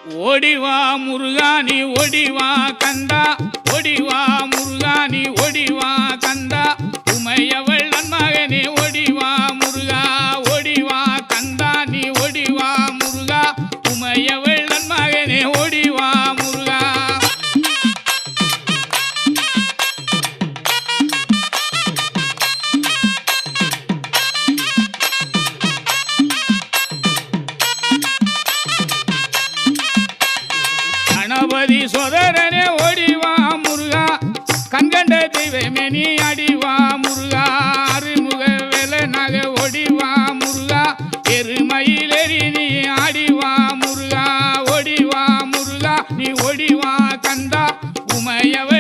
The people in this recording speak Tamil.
ஓடிவா முருகா நீ ஓடிவா கந்தா, ஓடிவா முருகா நீ ஓடிவா கந்தா, உமையவள் நன்மகனே ஓடிவா முருகா, ஓடிவா கந்தா நீ ஓடிவா முருகா, உமையவள் நன்மகனே ஓடிவா முருகா. கணபதி சோதரனே ஓடிவா முருகா, கண்கண்ட தெய்வமே நீ அடிவா முருகா, அருமுக வேலனாக ஓடிவா முருகா, எருமயிலேறி நீ ஆடிவா முருகா, ஓடிவா முருகா நீ ஓடிவா கந்தா, உமையவ